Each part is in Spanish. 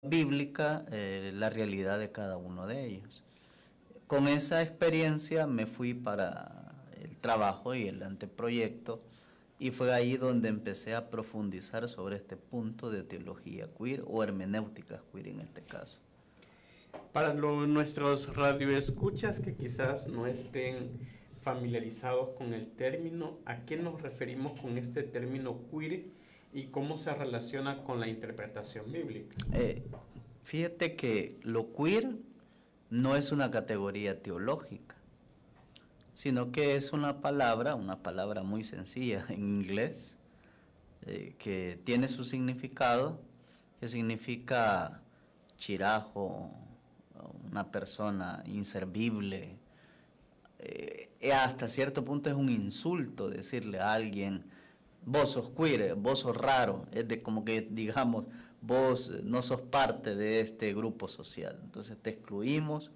bíblica la realidad de cada uno de ellos. Con esa experiencia me fui para el trabajo y el anteproyecto y fue ahí donde empecé a profundizar sobre este punto de teología queer o hermenéutica queer en este caso. Para nuestros radioescuchas que quizás no estén familiarizados con el término, ¿a qué nos referimos con este término queer y cómo se relaciona con la interpretación bíblica? Fíjate que lo queer no es una categoría teológica, sino que es una palabra muy sencilla en inglés, que tiene su significado, que significa chirajo, una persona inservible. Hasta cierto punto es un insulto decirle a alguien, vos sos queer, vos sos raro, es de como que digamos, vos no sos parte de este grupo social, entonces te excluimos,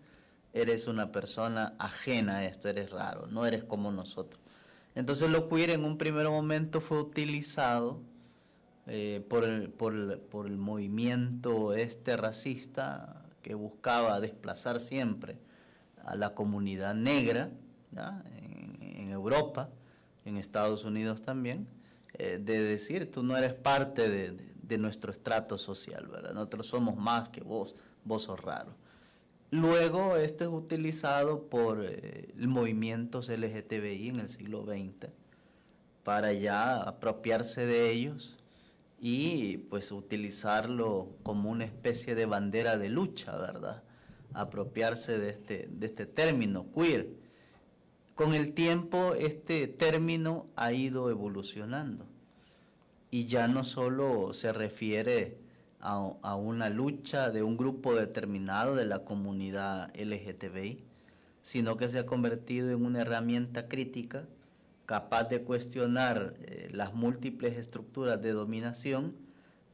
eres una persona ajena a esto, eres raro, no eres como nosotros. Entonces lo queer en un primer momento fue utilizado por el movimiento racista que buscaba desplazar siempre a la comunidad negra, ¿ya? En Europa, en Estados Unidos también, de decir, tú no eres parte de nuestro estrato social, ¿verdad? Nosotros somos más que vos, vos sos raro. Luego esto es utilizado por movimientos LGTBI en el siglo XX para ya apropiarse de ellos y pues utilizarlo como una especie de bandera de lucha, ¿verdad? Apropiarse de este término, queer. Con el tiempo este término ha ido evolucionando y ya no solo se refiere a una lucha de un grupo determinado de la comunidad LGTBI, sino que se ha convertido en una herramienta crítica capaz de cuestionar las múltiples estructuras de dominación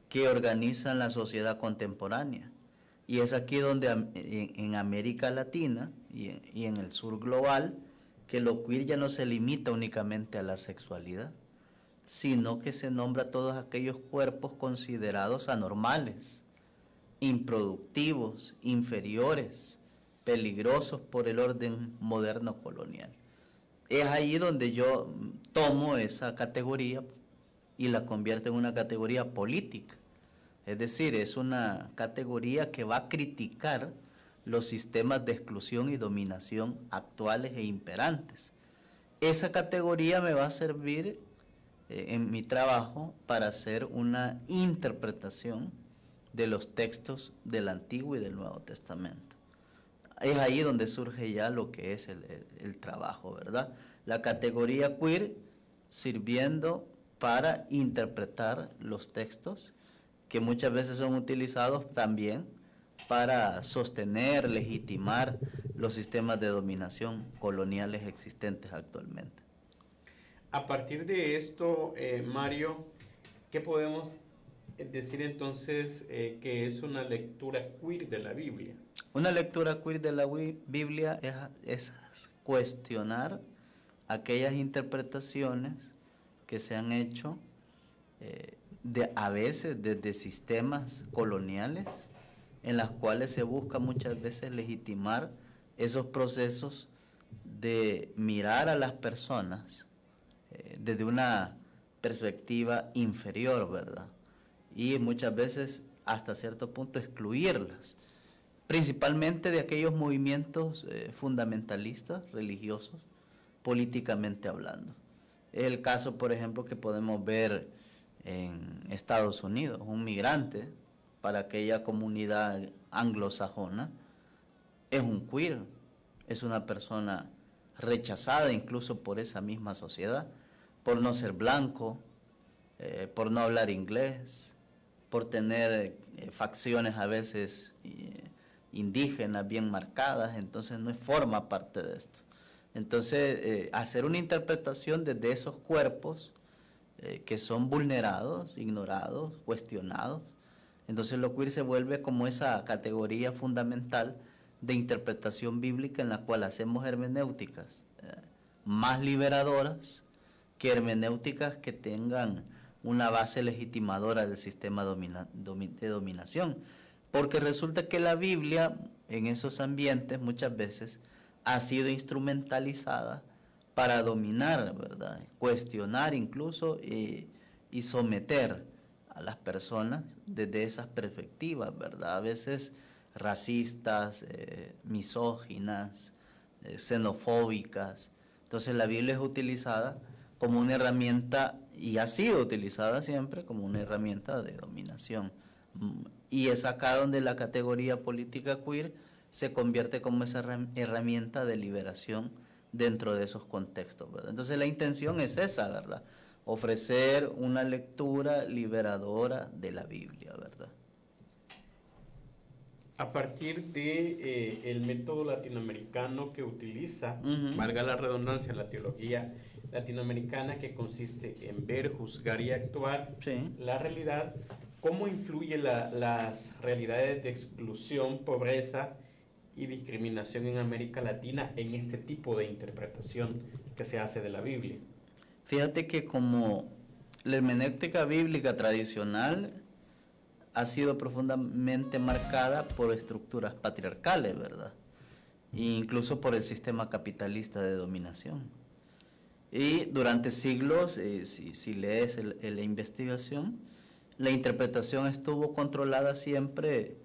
que organizan la sociedad contemporánea. Y es aquí donde en América Latina y en el sur global, que lo queer ya no se limita únicamente a la sexualidad, sino que se nombra a todos aquellos cuerpos considerados anormales, improductivos, inferiores, peligrosos por el orden moderno colonial. Es ahí donde yo tomo esa categoría y la convierto en una categoría política. Es decir, es una categoría que va a criticar los sistemas de exclusión y dominación actuales e imperantes. Esa categoría me va a servir en mi trabajo para hacer una interpretación de los textos del Antiguo y del Nuevo Testamento. Es ahí donde surge ya lo que es el trabajo, ¿verdad? La categoría queer sirviendo para interpretar los textos que muchas veces son utilizados también para sostener, legitimar los sistemas de dominación coloniales existentes actualmente. A partir de esto, Mario, ¿qué podemos decir entonces que es una lectura queer de la Biblia? Una lectura queer de la Biblia es cuestionar aquellas interpretaciones que se han hecho a veces desde sistemas coloniales en las cuales se busca muchas veces legitimar esos procesos de mirar a las personas desde una perspectiva inferior, ¿verdad? Y muchas veces hasta cierto punto excluirlas, principalmente de aquellos movimientos fundamentalistas, religiosos, políticamente hablando. Es el caso, por ejemplo, que podemos ver en Estados Unidos, un migrante para aquella comunidad anglosajona es un queer, es una persona rechazada incluso por esa misma sociedad, por no ser blanco, por no hablar inglés, por tener facciones a veces indígenas bien marcadas, entonces no forma parte de esto. Entonces, hacer una interpretación desde esos cuerpos que son vulnerados, ignorados, cuestionados, entonces lo queer se vuelve como esa categoría fundamental de interpretación bíblica en la cual hacemos hermenéuticas más liberadoras que hermenéuticas que tengan una base legitimadora del sistema de dominación. porque resulta que la Biblia en esos ambientes muchas veces ha sido instrumentalizada para dominar, ¿verdad? Cuestionar incluso y someter a las personas desde esas perspectivas, ¿verdad? A veces racistas, misóginas, xenofóbicas. Entonces la Biblia es utilizada como una herramienta, y ha sido utilizada siempre como una herramienta de dominación. Y es acá donde la categoría política queer se convierte como esa herramienta de liberación dentro de esos contextos, ¿verdad? Entonces la intención es esa, ¿verdad? Ofrecer una lectura liberadora de la Biblia, ¿verdad? A partir de el método latinoamericano que utiliza, valga la redundancia, la teología latinoamericana, que consiste en ver, juzgar y actuar Sí. la realidad, ¿cómo influye las realidades de exclusión, pobreza y discriminación en América Latina en este tipo de interpretación que se hace de la Biblia? Fíjate que como la hermenéutica bíblica tradicional ha sido profundamente marcada por estructuras patriarcales, ¿verdad? E incluso por el sistema capitalista de dominación. Y durante siglos, si lees la investigación, la interpretación estuvo controlada siempre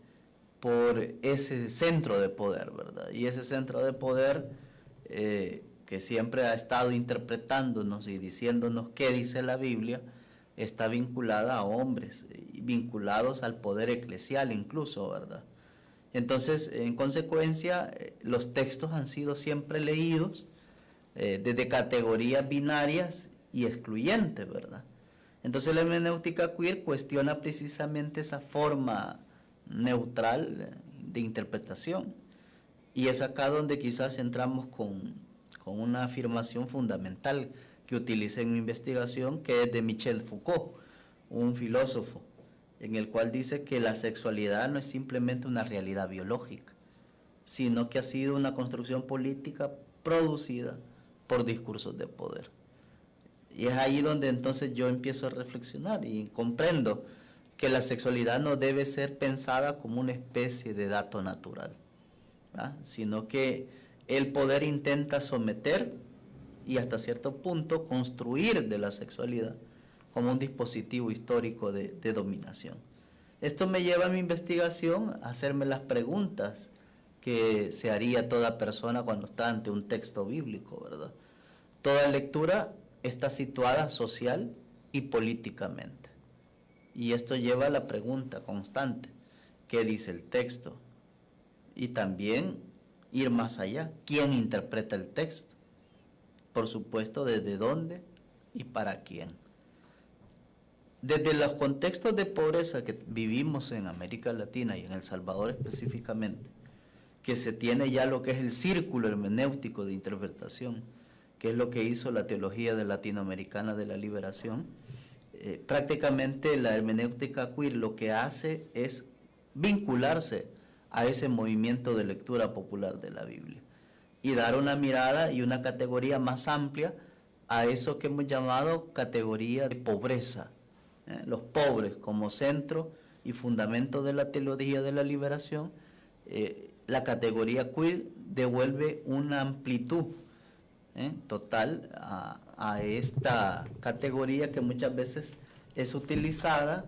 por ese centro de poder, ¿verdad? Y ese centro de poder que siempre ha estado interpretándonos y diciéndonos qué dice la Biblia, está vinculada a hombres, vinculados al poder eclesial incluso, ¿verdad? Entonces, en consecuencia, los textos han sido siempre leídos desde categorías binarias y excluyentes, ¿verdad? Entonces la hermenéutica queer cuestiona precisamente esa forma neutral de interpretación, y es acá donde quizás entramos con una afirmación fundamental que utilicé en mi investigación, que es de Michel Foucault, un filósofo, en el cual dice que la sexualidad no es simplemente una realidad biológica, sino que ha sido una construcción política producida por discursos de poder. Y es ahí donde entonces yo empiezo a reflexionar y comprendo que la sexualidad no debe ser pensada como una especie de dato natural, ¿verdad? Sino que el poder intenta someter y hasta cierto punto construir de la sexualidad como un dispositivo histórico de dominación. Esto me lleva a mi investigación a hacerme las preguntas que se haría toda persona cuando está ante un texto bíblico, ¿verdad? Toda lectura está situada social y políticamente. Y esto lleva a la pregunta constante: ¿qué dice el texto? Y también ir más allá: ¿quién interpreta el texto? Por supuesto, ¿desde dónde y para quién? Desde los contextos de pobreza que vivimos en América Latina y en El Salvador específicamente, que se tiene ya lo que es el círculo hermenéutico de interpretación, que es lo que hizo la teología latinoamericana de la liberación, prácticamente la hermenéutica queer lo que hace es vincularse a ese movimiento de lectura popular de la Biblia y dar una mirada y una categoría más amplia a eso que hemos llamado categoría de pobreza, los pobres como centro y fundamento de la teología de la liberación. La categoría queer devuelve una amplitud total a esta categoría que muchas veces es utilizada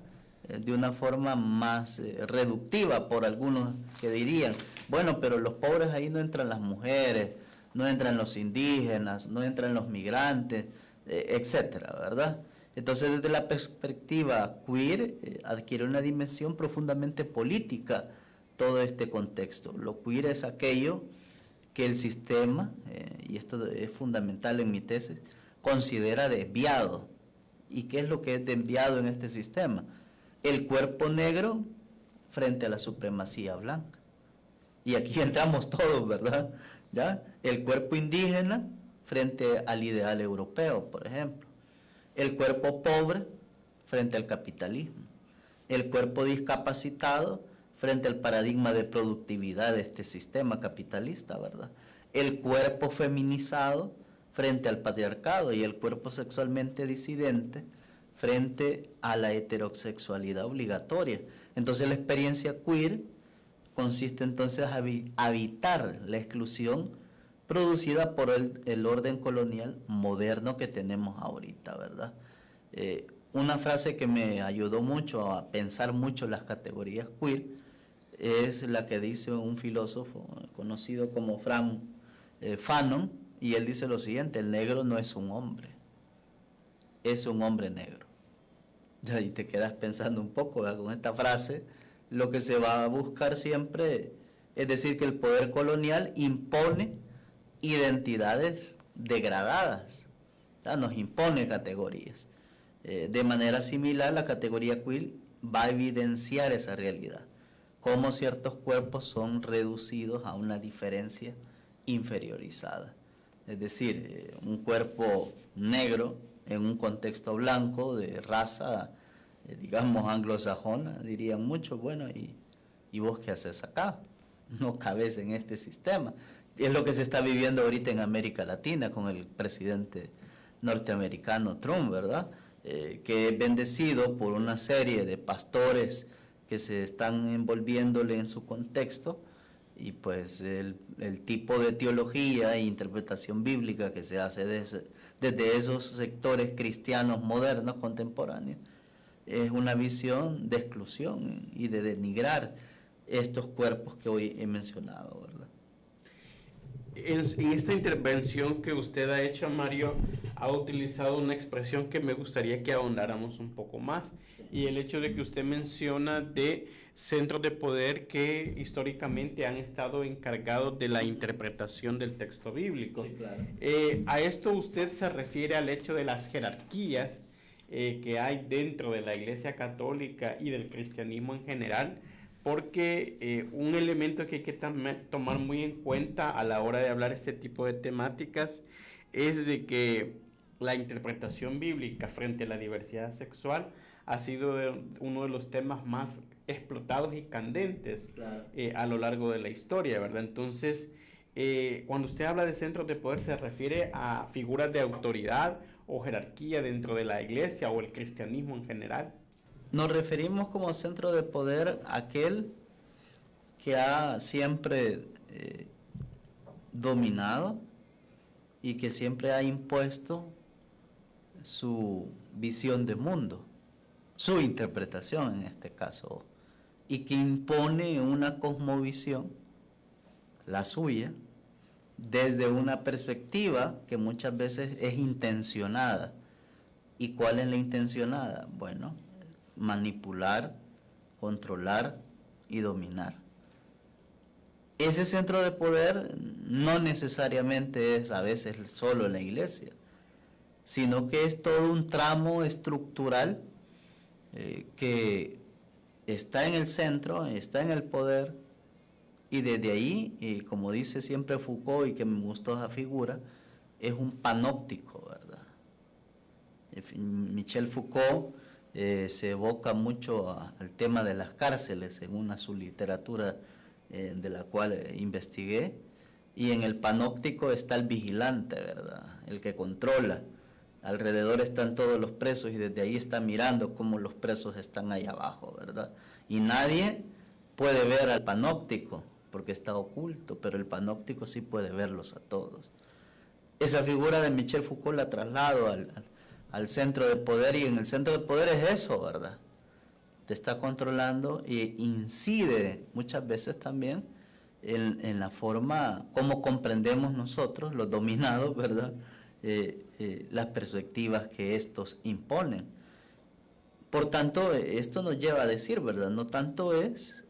de una forma más reductiva por algunos, que dirían, bueno, pero los pobres ahí no entran las mujeres, no entran los indígenas, no entran los migrantes, etcétera, ¿verdad? Entonces, desde la perspectiva queer, adquiere una dimensión profundamente política todo este contexto. Lo queer es aquello que el sistema, y esto es fundamental en mi tesis, considera desviado. ¿Y qué es lo que es desviado en este sistema? El cuerpo negro frente a la supremacía blanca. Y aquí entramos todos, ¿verdad? ¿Ya? El cuerpo indígena frente al ideal europeo, por ejemplo. El cuerpo pobre frente al capitalismo. El cuerpo discapacitado frente al paradigma de productividad de este sistema capitalista, ¿verdad? El cuerpo feminizado frente al patriarcado y el cuerpo sexualmente disidente frente a la heterosexualidad obligatoria. Entonces la experiencia queer consiste entonces a evitar la exclusión producida por el orden colonial moderno que tenemos ahorita, ¿verdad? Una frase que me ayudó mucho a pensar mucho las categorías queer es la que dice un filósofo conocido como Frank Fanon, y él dice lo siguiente: el negro no es un hombre, es un hombre negro. Y te quedas pensando un poco, ¿verdad? Con esta frase, lo que se va a buscar siempre es decir que el poder colonial impone identidades degradadas, ¿verdad? Nos impone categorías. De manera similar, la categoría queer va a evidenciar esa realidad, cómo ciertos cuerpos son reducidos a una diferencia inferiorizada. Es decir, un cuerpo negro en un contexto blanco de raza, digamos, anglosajona, dirían muchos, bueno, ¿y vos qué haces acá? No cabes en este sistema. Es lo que se está viviendo ahorita en América Latina con el presidente norteamericano Trump, ¿verdad? Que es bendecido por una serie de pastores que se están envolviéndole en su contexto, y pues el tipo de teología e interpretación bíblica que se hace desde esos sectores cristianos modernos contemporáneos es una visión de exclusión y de denigrar estos cuerpos que hoy he mencionado, ¿verdad? En esta intervención que usted ha hecho, Mario, ha utilizado una expresión que me gustaría que ahondáramos un poco más, y el hecho de que usted menciona de centros de poder que históricamente han estado encargados de la interpretación del texto bíblico. Sí, claro. A esto usted se refiere al hecho de las jerarquías que hay dentro de la Iglesia Católica y del cristianismo en general, porque un elemento que hay que tomar muy en cuenta a la hora de hablar este tipo de temáticas es de que la interpretación bíblica frente a la diversidad sexual ha sido uno de los temas más explotados y candentes, claro, a lo largo de la historia, ¿verdad? Entonces, cuando usted habla de centros de poder, ¿se refiere a figuras de autoridad o jerarquía dentro de la iglesia o el cristianismo en general? Nos referimos como centro de poder a aquel que ha siempre dominado y que siempre ha impuesto su visión de mundo, su interpretación en este caso, y que impone una cosmovisión, la suya, desde una perspectiva que muchas veces es intencionada. ¿Y cuál es la intencionada? Bueno, manipular, controlar y dominar. Ese centro de poder no necesariamente es a veces solo la iglesia, sino que es todo un tramo estructural que está en el centro, está en el poder, y desde ahí, como dice siempre Foucault, y que me gustó esa figura, es un panóptico, ¿verdad? Michel Foucault se evoca mucho al tema de las cárceles en su literatura de la cual investigué, y en el panóptico está el vigilante, ¿verdad? El que controla. Alrededor están todos los presos y desde ahí está mirando cómo los presos están ahí abajo, ¿verdad? Y nadie puede ver al panóptico porque está oculto, pero el panóptico sí puede verlos a todos. Esa figura de Michel Foucault la traslado al centro de poder, y en el centro de poder es eso, ¿verdad? Te está controlando e incide muchas veces también en la forma como comprendemos nosotros, los dominados, ¿verdad? Las perspectivas que estos imponen. Por tanto, esto nos lleva a decir, ¿verdad? No tanto es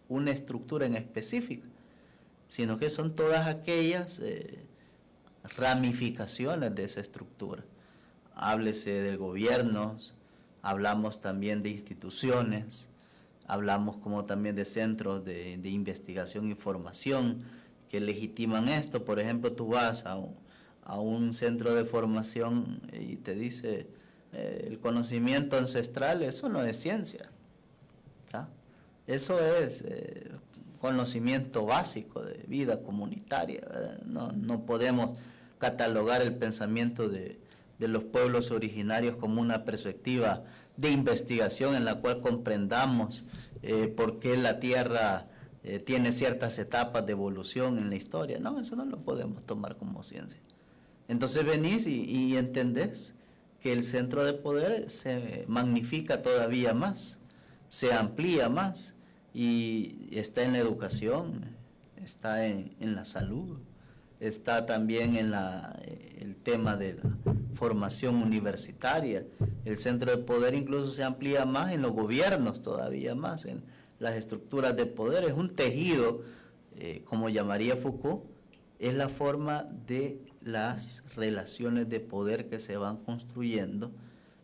una estructura en específico, sino que son todas aquellas ramificaciones de esa estructura. Háblese del gobierno, hablamos también de instituciones, hablamos como también de centros de investigación y formación que legitiman esto. Por ejemplo, tú vas a un centro de formación y te dice el conocimiento ancestral, eso no es ciencia, ¿tá? Eso es conocimiento básico de vida comunitaria. No podemos catalogar el pensamiento de los pueblos originarios como una perspectiva de investigación en la cual comprendamos por qué la tierra tiene ciertas etapas de evolución en la historia. No, eso no lo podemos tomar como ciencia. Entonces venís y entendés que el centro de poder se magnifica todavía más, se amplía más, y está en la educación, está en la salud, está también en el tema de la formación universitaria. El centro de poder incluso se amplía más en los gobiernos, todavía más, en las estructuras de poder. Es un tejido, como llamaría Foucault, es la forma de las relaciones de poder que se van construyendo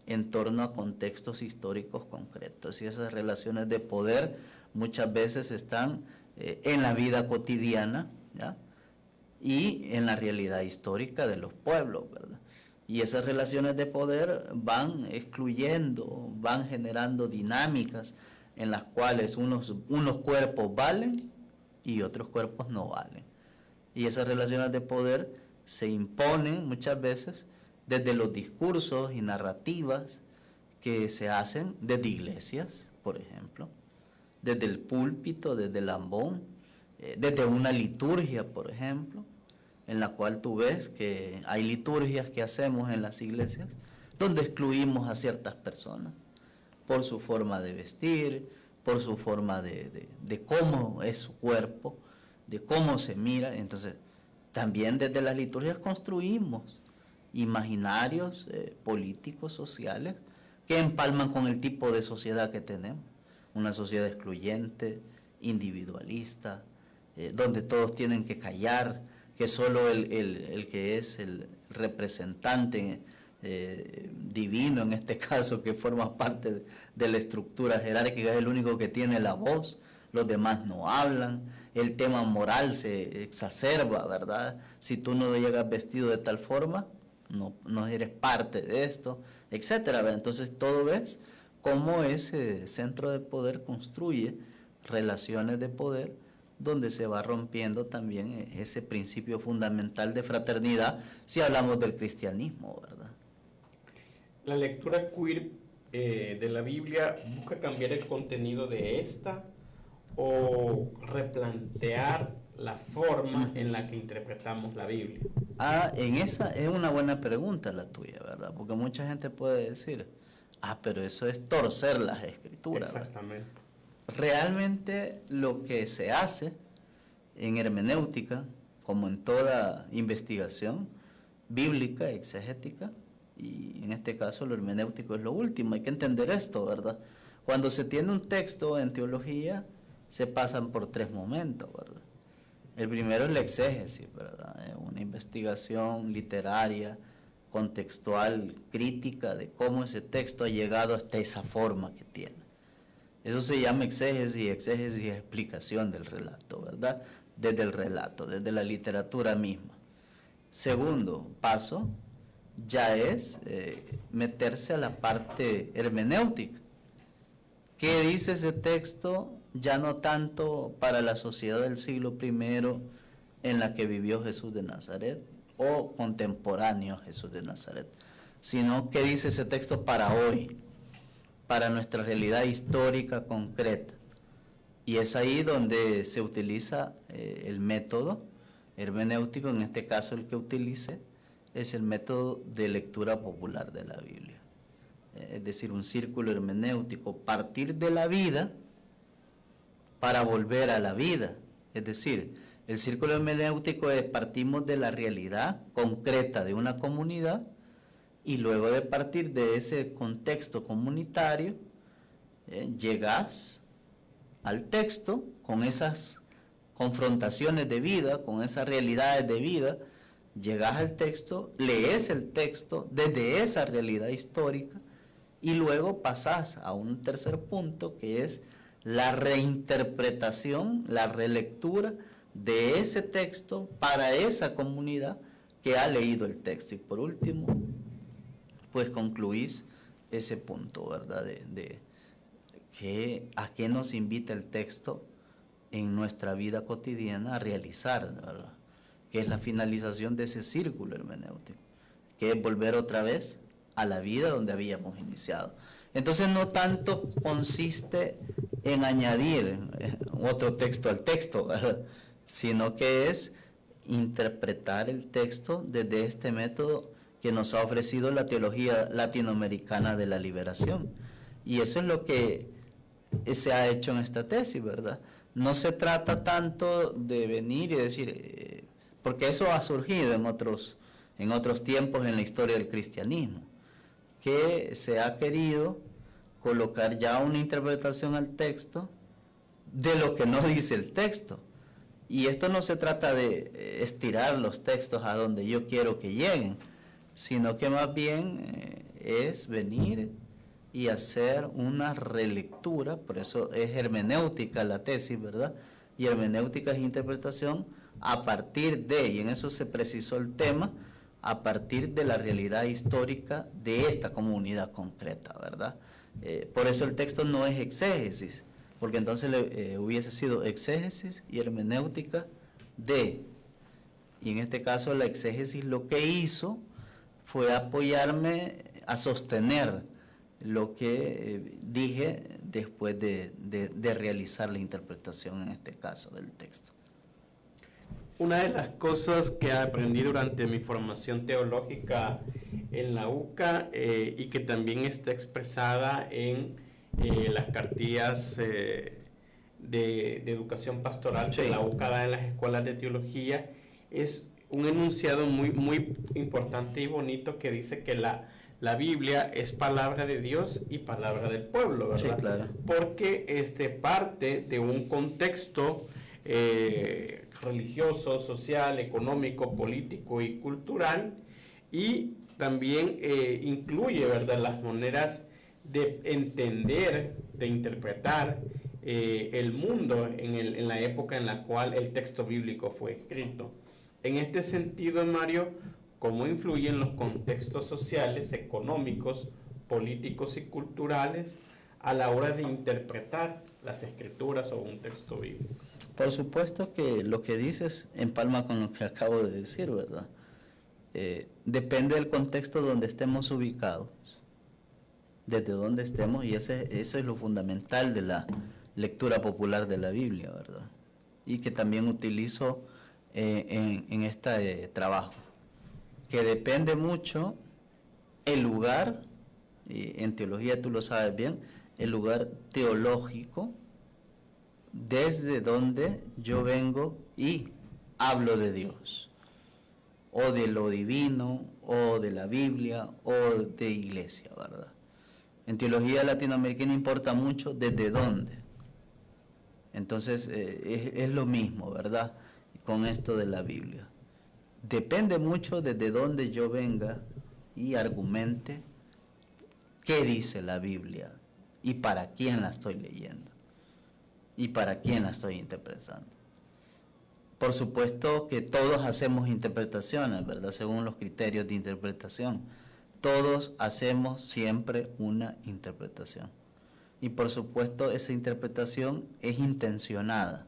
en torno a contextos históricos concretos. Y esas relaciones de poder muchas veces están en la vida cotidiana, ¿ya?, y en la realidad histórica de los pueblos, ¿verdad? Y esas relaciones de poder van excluyendo, van generando dinámicas en las cuales unos cuerpos valen y otros cuerpos no valen. Y esas relaciones de poder se imponen muchas veces desde los discursos y narrativas que se hacen desde iglesias, por ejemplo, desde el púlpito, desde el ambón, desde una liturgia, por ejemplo, en la cual tú ves que hay liturgias que hacemos en las iglesias donde excluimos a ciertas personas por su forma de vestir, por su forma de cómo es su cuerpo, de cómo se mira. Entonces, también desde las liturgias construimos imaginarios políticos, sociales, que empalman con el tipo de sociedad que tenemos. Una sociedad excluyente, individualista, donde todos tienen que callar, que solo el que es el representante divino, en este caso, que forma parte de la estructura jerárquica, es el único que tiene la voz, los demás no hablan, el tema moral se exacerba, ¿verdad? Si tú no llegas vestido de tal forma, no eres parte de esto, etcétera, ¿verdad? Entonces todo ves cómo ese centro de poder construye relaciones de poder donde se va rompiendo también ese principio fundamental de fraternidad, si hablamos del cristianismo, ¿verdad? La lectura queer de la Biblia busca cambiar el contenido de esta o replantear la forma en la que interpretamos la Biblia. En esa es una buena pregunta la tuya, ¿verdad? Porque mucha gente puede decir, pero eso es torcer las escrituras. Exactamente. ¿Verdad? Realmente lo que se hace en hermenéutica, como en toda investigación bíblica, exegética, y en este caso lo hermenéutico es lo último, hay que entender esto, ¿verdad? Cuando se tiene un texto en teología, se pasan por 3 momentos, ¿verdad? El primero es la exégesis, ¿verdad? Una investigación literaria, contextual, crítica de cómo ese texto ha llegado hasta esa forma que tiene. Eso se llama exégesis es explicación del relato, ¿verdad? Desde el relato, desde la literatura misma. Segundo paso ya es meterse a la parte hermenéutica. ¿Qué dice ese texto? Ya no tanto para la sociedad del siglo I en la que vivió Jesús de Nazaret o contemporáneo a Jesús de Nazaret, sino qué dice ese texto para hoy, para nuestra realidad histórica concreta. Y es ahí donde se utiliza el método hermenéutico, en este caso el que utilicé es el método de lectura popular de la Biblia. Es decir, un círculo hermenéutico, partir de la vida para volver a la vida. Es decir, el círculo hermenéutico es partimos de la realidad concreta de una comunidad y luego de partir de ese contexto comunitario, llegas al texto con esas confrontaciones de vida, con esas realidades de vida, llegas al texto, lees el texto desde esa realidad histórica y luego pasas a un tercer punto que es la reinterpretación, la relectura de ese texto para esa comunidad que ha leído el texto. Y por último, pues concluís ese punto, ¿verdad? De que a qué nos invita el texto en nuestra vida cotidiana a realizar, ¿verdad? Que es la finalización de ese círculo hermenéutico, que es volver otra vez a la vida donde habíamos iniciado. Entonces no tanto consiste en añadir otro texto al texto, ¿verdad? Sino que es interpretar el texto desde este método que nos ha ofrecido la teología latinoamericana de la liberación. Y eso es lo que se ha hecho en esta tesis, ¿verdad? No se trata tanto de venir y decir, porque eso ha surgido en otros tiempos en la historia del cristianismo, que se ha querido colocar ya una interpretación al texto de lo que no dice el texto. Y esto no se trata de estirar los textos a donde yo quiero que lleguen, sino que más bien es venir y hacer una relectura, por eso es hermenéutica la tesis, ¿verdad? Y hermenéutica es interpretación a partir de, y en eso se precisó el tema, a partir de la realidad histórica de esta comunidad concreta, ¿verdad? Por eso el texto no es exégesis, porque entonces hubiese sido exégesis y hermenéutica de, y en este caso la exégesis lo que hizo fue apoyarme a sostener lo que dije después de realizar la interpretación, en este caso, del texto. Una de las cosas que aprendí durante mi formación teológica en la UCA y que también está expresada en las cartillas de educación pastoral que la UCA da en las escuelas de teología es un enunciado muy importante y bonito que dice que la Biblia es palabra de Dios y palabra del pueblo, ¿verdad? Sí, claro. Porque parte de un contexto religioso, social, económico, político y cultural, y también incluye, ¿verdad?, las maneras de entender, de interpretar el mundo en la época en la cual el texto bíblico fue escrito. En este sentido, Mario, ¿cómo influyen los contextos sociales, económicos, políticos y culturales a la hora de interpretar las escrituras o un texto bíblico? Por supuesto que lo que dices empalma con lo que acabo de decir, ¿verdad? Depende del contexto donde estemos ubicados, desde donde estemos, y eso es lo fundamental de la lectura popular de la Biblia, ¿verdad? Y que también utilizo en este trabajo, que depende mucho el lugar, y en teología tú lo sabes bien, el lugar teológico desde donde yo vengo y hablo de Dios, o de lo divino, o de la Biblia, o de iglesia, ¿verdad? En teología latinoamericana importa mucho desde dónde. Entonces es lo mismo, ¿verdad?, con esto de la Biblia. Depende mucho desde dónde yo venga y argumente qué dice la Biblia y para quién la estoy leyendo y para quién la estoy interpretando. Por supuesto que todos hacemos interpretaciones, ¿verdad?, según los criterios de interpretación. Todos hacemos siempre una interpretación. Y por supuesto esa interpretación es intencionada,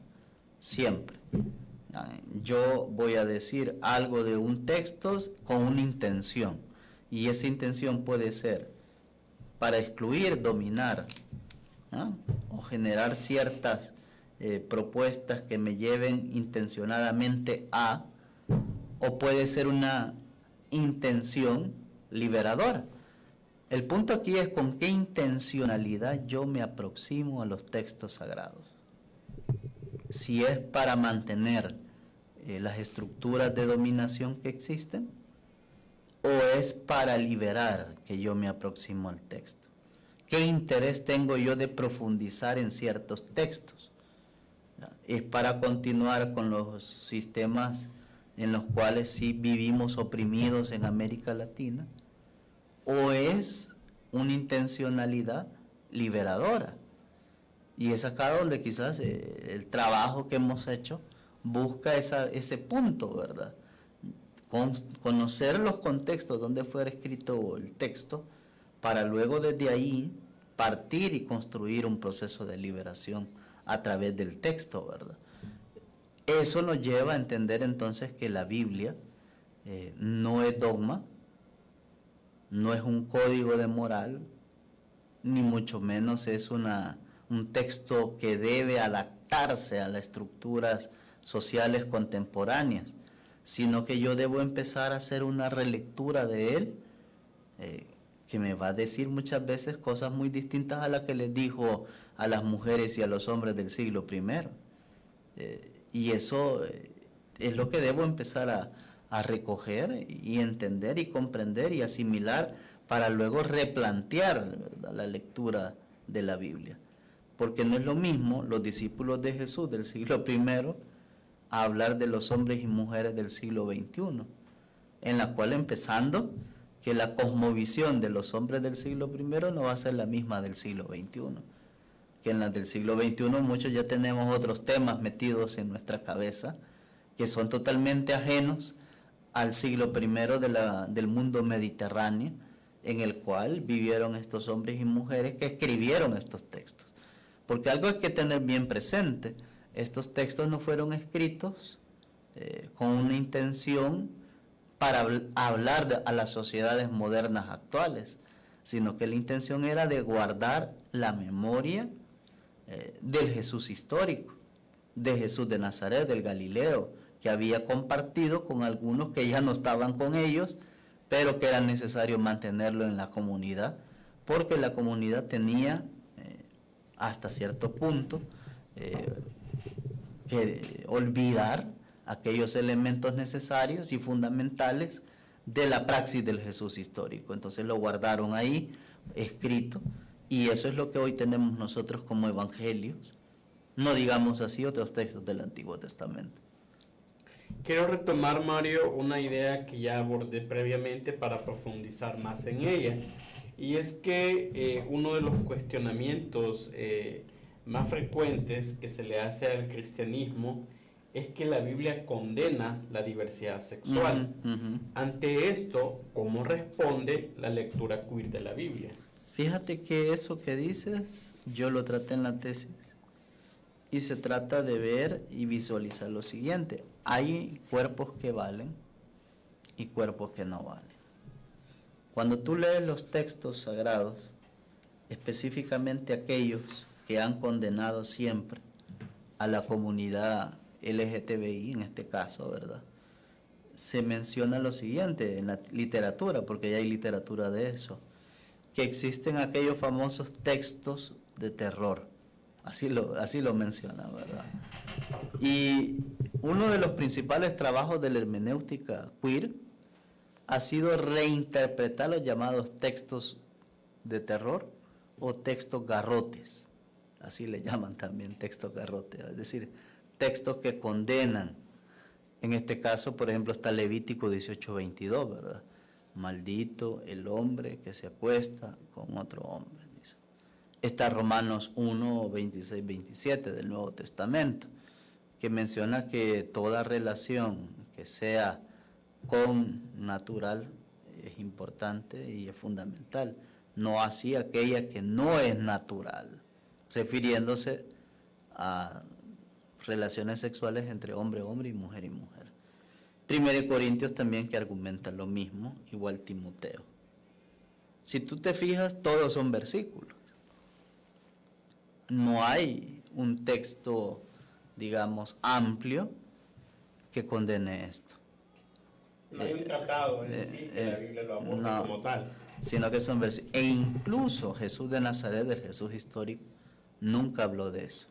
siempre. Yo voy a decir algo de un texto con una intención, y esa intención puede ser para excluir, dominar, ¿no?, o generar ciertas propuestas que me lleven intencionadamente a, o puede ser una intención liberadora. El punto aquí es con qué intencionalidad yo me aproximo a los textos sagrados. Si es para mantener las estructuras de dominación que existen, o es para liberar que yo me aproximo al texto. ¿Qué interés tengo yo de profundizar en ciertos textos? ¿Es para continuar con los sistemas en los cuales sí vivimos oprimidos en América Latina? ¿O es una intencionalidad liberadora? Y es acá donde quizás el trabajo que hemos hecho busca ese punto, ¿verdad? Conocer los contextos donde fue escrito el texto, para luego desde ahí partir y construir un proceso de liberación a través del texto, ¿verdad? Eso nos lleva a entender entonces que la Biblia no es dogma, no es un código de moral, ni mucho menos es una un texto que debe adaptarse a las estructuras sociales contemporáneas, sino que yo debo empezar a hacer una relectura de él, que me va a decir muchas veces cosas muy distintas a las que les dijo a las mujeres y a los hombres del siglo I. Y eso es lo que debo empezar a recoger y entender y comprender y asimilar para luego replantear, ¿verdad?, la lectura de la Biblia. Porque no es lo mismo los discípulos de Jesús del siglo I a hablar de los hombres y mujeres del siglo XXI, en la cual empezando que la cosmovisión de los hombres del siglo I no va a ser la misma del siglo XXI, que en las del siglo XXI muchos ya tenemos otros temas metidos en nuestra cabeza que son totalmente ajenos al siglo I del mundo mediterráneo, en el cual vivieron estos hombres y mujeres que escribieron estos textos. Porque algo hay que tener bien presente: estos textos no fueron escritos con una intención para hablar a las sociedades modernas actuales, sino que la intención era de guardar la memoria del Jesús histórico, de Jesús de Nazaret, del Galileo, que había compartido con algunos que ya no estaban con ellos, pero que era necesario mantenerlo en la comunidad, porque la comunidad tenía hasta cierto punto que olvidar aquellos elementos necesarios y fundamentales de la praxis del Jesús histórico. Entonces lo guardaron ahí escrito, y eso es lo que hoy tenemos nosotros como evangelios, no digamos así otros textos del Antiguo Testamento. Quiero retomar, Mario, una idea que ya abordé previamente para profundizar más en ella, y es que uno de los cuestionamientos más frecuentes que se le hace al cristianismo es que la Biblia condena la diversidad sexual. Ante esto, ¿cómo responde la lectura queer de la Biblia? Fíjate que eso que dices, yo lo traté en la tesis, y se trata de ver y visualizar lo siguiente: hay cuerpos que valen y cuerpos que no valen. Cuando tú lees los textos sagrados, específicamente aquellos que han condenado siempre a la comunidad LGTBI, en este caso, ¿verdad?, se menciona lo siguiente en la literatura, porque ya hay literatura de eso, que existen aquellos famosos textos de terror. Así lo menciona, ¿verdad? Y uno de los principales trabajos de la hermenéutica queer ha sido reinterpretar los llamados textos de terror o textos garrotes. Así le llaman también, textos garrotes, es decir, textos que condenan. En este caso, por ejemplo, está Levítico 18:22, ¿verdad? Maldito el hombre que se acuesta con otro hombre. Está Romanos 1, 26, 27 del Nuevo Testamento, que menciona que toda relación que sea con natural es importante y es fundamental, no así aquella que no es natural, refiriéndose a relaciones sexuales entre hombre, hombre y mujer. 1 Corintios también, que argumenta lo mismo, igual Timoteo. Si tú te fijas, todos son versículos. No hay un texto, digamos, amplio que condene esto. No hay un tratado en sí que la Biblia lo aborde como tal. Sino que son versículos. E incluso Jesús de Nazaret, el Jesús histórico, nunca habló de eso.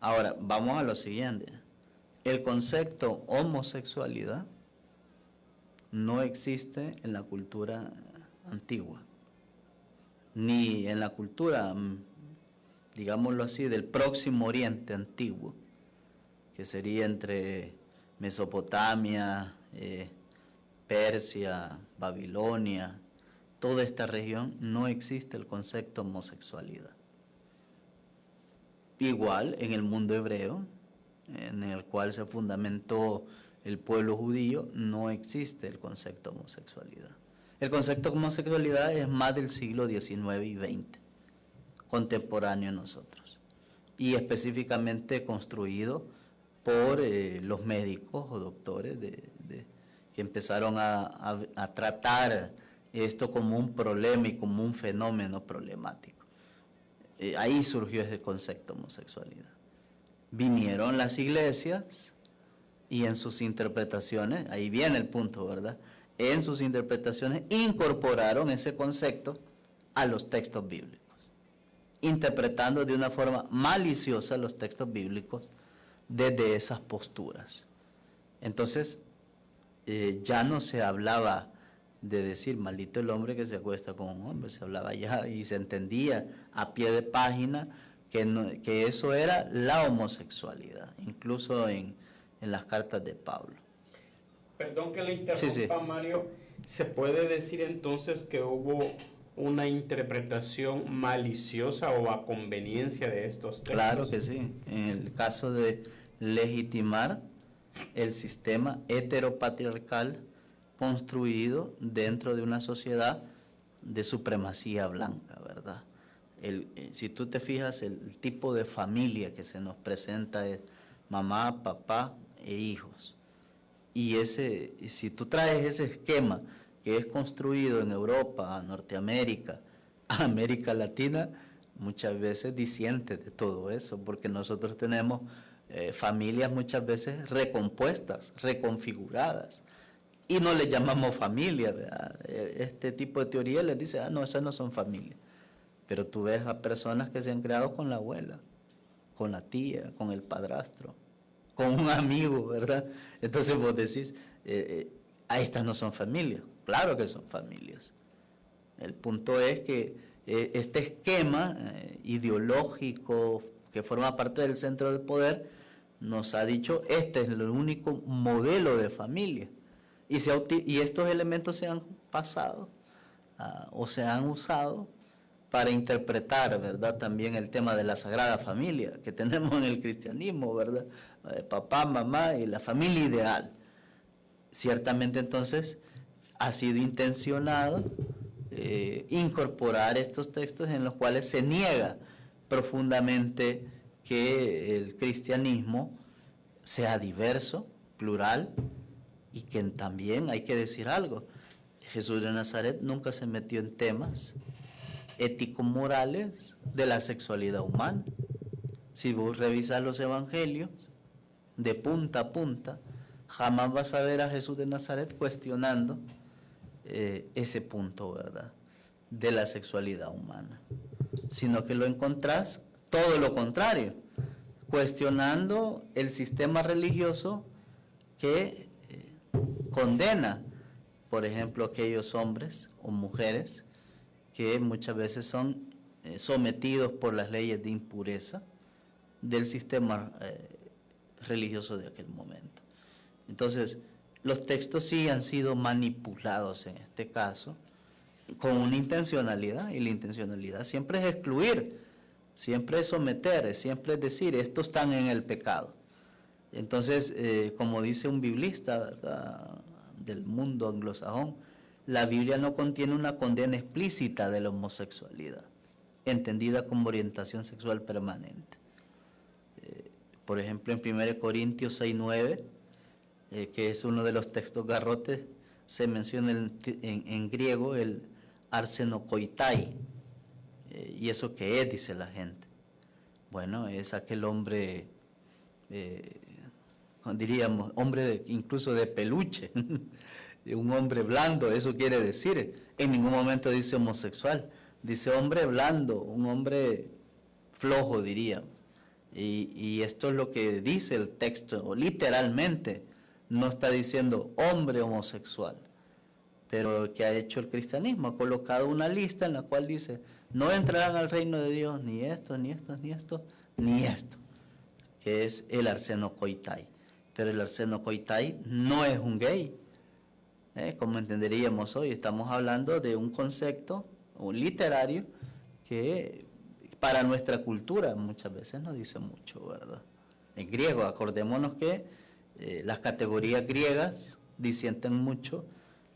Ahora, vamos a lo siguiente. El concepto homosexualidad no existe en la cultura antigua, ni en la cultura, digámoslo así, del Próximo Oriente antiguo, que sería entre Mesopotamia, Persia, Babilonia, toda esta región. No existe el concepto homosexualidad. Igual en el mundo hebreo, en el cual se fundamentó el pueblo judío, no existe el concepto homosexualidad. El concepto homosexualidad es más del siglo XIX y XX, contemporáneo a nosotros, y específicamente construido por los médicos o doctores que empezaron a tratar esto como un problema y como un fenómeno problemático. ahí surgió ese concepto homosexualidad. Vinieron las iglesias y en sus interpretaciones, ahí viene el punto, ¿verdad? En sus interpretaciones incorporaron ese concepto a los textos bíblicos, interpretando de una forma maliciosa los textos bíblicos desde esas posturas. Entonces, ya no se hablaba de decir maldito el hombre que se acuesta con un hombre, se hablaba ya y se entendía a pie de página que eso era la homosexualidad, incluso en las cartas de Pablo. Perdón que le interrumpa, Sí, sí. Mario. ¿Se puede decir entonces que hubo una interpretación maliciosa o a conveniencia de estos textos? Claro que sí. En el caso de legitimar el sistema heteropatriarcal construido dentro de una sociedad de supremacía blanca, ¿verdad? Si tú te fijas, el tipo de familia que se nos presenta es mamá, papá e hijos. Y si tú traes ese esquema que es construido en Europa, Norteamérica, América Latina, muchas veces disiente de todo eso, porque nosotros tenemos familias muchas veces recompuestas, reconfiguradas, y no le llamamos familia, ¿verdad? Este tipo de teoría les dice, no, esas no son familias. Pero tú ves a personas que se han creado con la abuela, con la tía, con el padrastro, con un amigo, ¿verdad? Entonces vos decís, estas no son familias. Claro que son familias. El punto es que este esquema ideológico que forma parte del centro del poder nos ha dicho, este es el único modelo de familia. Y estos elementos se han pasado o se han usado para interpretar, ¿verdad?, también el tema de la Sagrada Familia que tenemos en el cristianismo, ¿verdad? Papá, mamá y la familia ideal. Ciertamente entonces ha sido intencionado incorporar estos textos en los cuales se niega profundamente que el cristianismo sea diverso, plural, y que también hay que decir algo. Jesús de Nazaret nunca se metió en temas ético-morales de la sexualidad humana. Si vos revisas los evangelios de punta a punta, jamás vas a ver a Jesús de Nazaret cuestionando ese punto, ¿verdad?, de la sexualidad humana, sino que lo encontrás todo lo contrario, cuestionando el sistema religioso que condena, por ejemplo, aquellos hombres o mujeres que muchas veces son sometidos por las leyes de impureza del sistema religioso de aquel momento. Entonces, los textos sí han sido manipulados en este caso con una intencionalidad, y la intencionalidad siempre es excluir, siempre es someter, siempre es decir, estos están en el pecado. Entonces, como dice un biblista, ¿verdad?, del mundo anglosajón, la Biblia no contiene una condena explícita de la homosexualidad, entendida como orientación sexual permanente. Por ejemplo, en 1 Corintios 6:9, que es uno de los textos garrotes, se menciona en griego el arsenokoitai. ¿Y eso qué es?, dice la gente. Bueno, es aquel hombre, diríamos, hombre incluso de peluche, un hombre blando, eso quiere decir. En ningún momento dice homosexual, dice hombre blando, un hombre flojo, diríamos. Y esto es lo que dice el texto, literalmente, no está diciendo hombre homosexual. Pero ¿qué ha hecho el cristianismo? Ha colocado una lista en la cual dice, no entrarán al reino de Dios ni esto, ni esto, ni esto, ni esto, que es el arsenokoitai. Pero el arsenokoitai no es un gay, como entenderíamos hoy. Estamos hablando de un concepto, un literario, que para nuestra cultura muchas veces no dice mucho, ¿verdad? En griego, acordémonos que las categorías griegas disienten mucho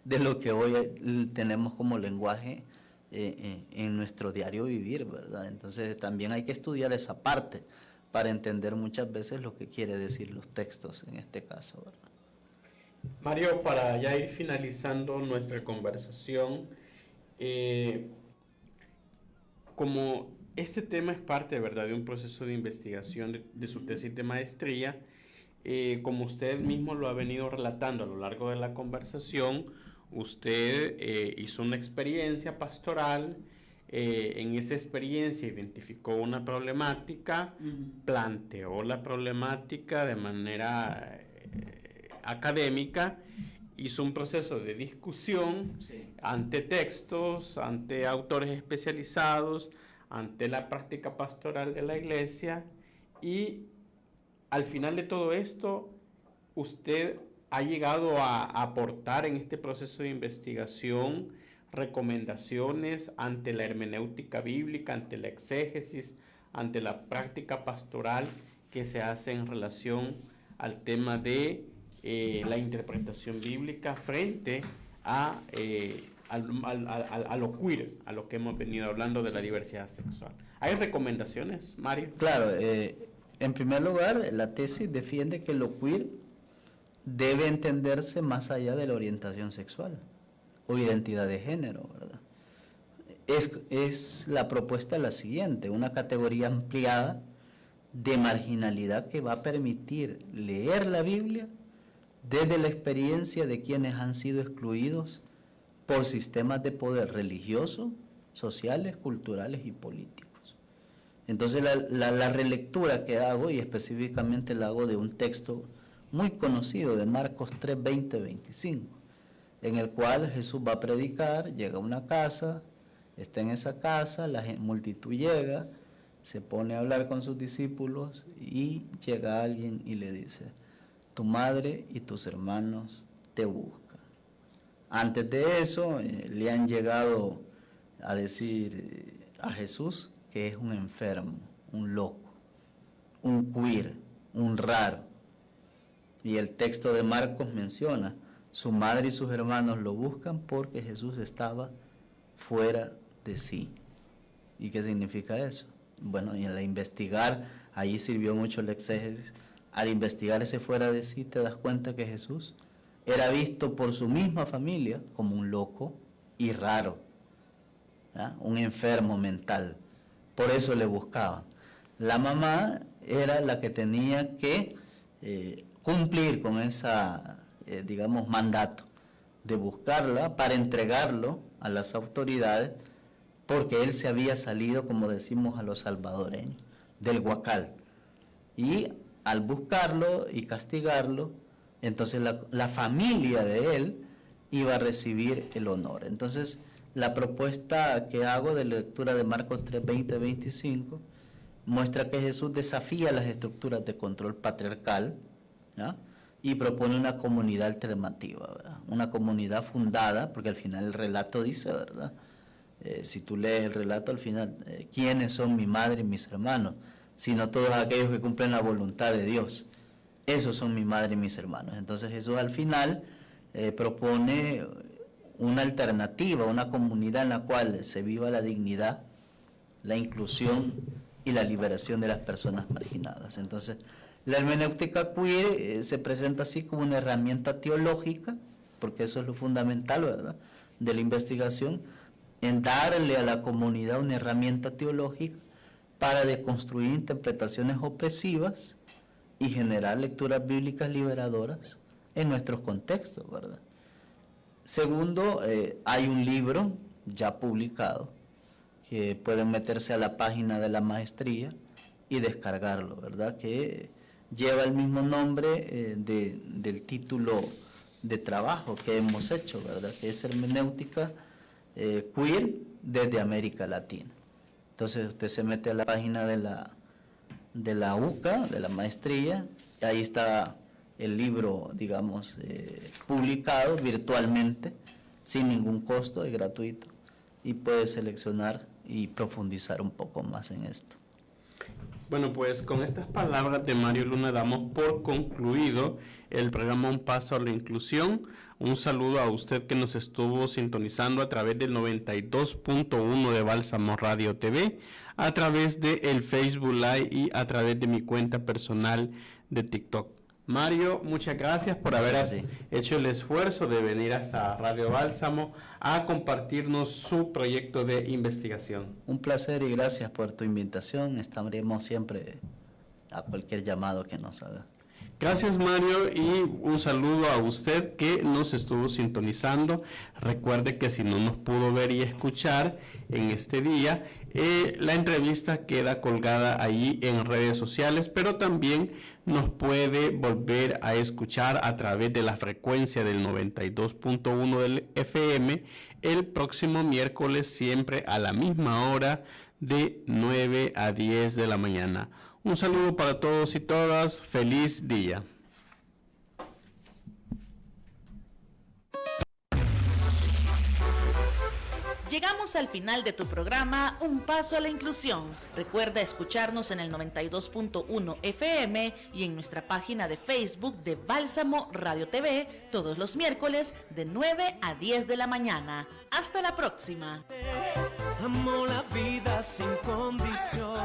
de lo que hoy tenemos como lenguaje en nuestro diario vivir, ¿verdad? Entonces también hay que estudiar esa parte para entender muchas veces lo que quiere decir los textos en este caso, ¿verdad? Mario, para ya ir finalizando nuestra conversación, como Este tema es parte, ¿verdad?, de un proceso de investigación de su tesis de maestría. Como usted mismo lo ha venido relatando a lo largo de la conversación, usted hizo una experiencia pastoral. En esa experiencia identificó una problemática, planteó la problemática de manera académica, hizo un proceso de discusión ante textos, ante autores especializados, ante la práctica pastoral de la iglesia, y al final de todo esto, usted ha llegado a aportar en este proceso de investigación recomendaciones ante la hermenéutica bíblica, ante la exégesis, ante la práctica pastoral que se hace en relación al tema de la interpretación bíblica frente a lo queer, a lo que hemos venido hablando de la diversidad sexual. ¿Hay recomendaciones, Mario? Claro, en primer lugar, la tesis defiende que lo queer debe entenderse más allá de la orientación sexual o identidad de género, ¿verdad? Es la propuesta la siguiente: una categoría ampliada de marginalidad que va a permitir leer la Biblia desde la experiencia de quienes han sido excluidos por sistemas de poder religioso, sociales, culturales y políticos. Entonces la relectura que hago, y específicamente la hago de un texto muy conocido de Marcos 3, 20, 25, en el cual Jesús va a predicar, llega a una casa, está en esa casa, la multitud llega, se pone a hablar con sus discípulos y llega alguien y le dice: tu madre y tus hermanos te buscan. Antes de eso le han llegado a decir a Jesús que es un enfermo, un loco, un queer, un raro. Y el texto de Marcos menciona: su madre y sus hermanos lo buscan porque Jesús estaba fuera de sí. ¿Y qué significa eso? Bueno, y al investigar, ahí sirvió mucho el exégesis. Al investigar ese fuera de sí, te das cuenta que Jesús era visto por su misma familia como un loco y raro, ¿ya? Un enfermo mental. Por eso le buscaban. La mamá era la que tenía que cumplir con esa, digamos, mandato de buscarla para entregarlo a las autoridades, porque él se había salido, como decimos a los salvadoreños, del huacal. Y al buscarlo y castigarlo, entonces la familia de él iba a recibir el honor. Entonces, la propuesta que hago de lectura de Marcos 3, 20, 25 muestra que Jesús desafía las estructuras de control patriarcal, ¿ya? Y propone una comunidad alternativa, ¿verdad? Una comunidad fundada, porque al final el relato dice, ¿verdad? Si tú lees el relato al final, ¿quiénes son mi madre y mis hermanos? Sino todos aquellos que cumplen la voluntad de Dios. Esos son mi madre y mis hermanos. Entonces Jesús al final propone una alternativa, una comunidad en la cual se viva la dignidad, la inclusión y la liberación de las personas marginadas. Entonces, la hermenéutica queer se presenta así como una herramienta teológica, porque eso es lo fundamental, ¿verdad?, de la investigación, en darle a la comunidad una herramienta teológica para deconstruir interpretaciones opresivas y generar lecturas bíblicas liberadoras en nuestros contextos, ¿verdad? Segundo, hay un libro ya publicado que pueden meterse a la página de la maestría y descargarlo, ¿verdad?, que lleva el mismo nombre del título de trabajo que hemos hecho, ¿verdad?, que es Hermenéutica Queer desde América Latina. Entonces usted se mete a la página de la UCA, de la maestría, y ahí está el libro, digamos, publicado virtualmente, sin ningún costo, es gratuito, y puede seleccionar y profundizar un poco más en esto. Bueno, pues con estas palabras de Mario Luna damos por concluido el programa Un Paso a la Inclusión. Un saludo a usted que nos estuvo sintonizando a través del 92.1 de Bálsamo Radio TV, a través de el Facebook Live y a través de mi cuenta personal de TikTok. Mario, muchas gracias por haber Sí. hecho el esfuerzo de venir hasta Radio Bálsamo a compartirnos su proyecto de investigación. Un placer y gracias por tu invitación. Estaremos siempre a cualquier llamado que nos haga. Gracias, Mario, y un saludo a usted que nos estuvo sintonizando. Recuerde que si no nos pudo ver y escuchar en este día, la entrevista queda colgada ahí en redes sociales, pero también nos puede volver a escuchar a través de la frecuencia del 92.1 del FM el próximo miércoles, siempre a la misma hora, de 9 a 10 de la mañana. Un saludo para todos y todas. Feliz día. Llegamos al final de tu programa Un Paso a la Inclusión. Recuerda escucharnos en el 92.1 FM y en nuestra página de Facebook de Bálsamo Radio TV todos los miércoles de 9 a 10 de la mañana. Hasta la próxima. Amo la vida sin condición.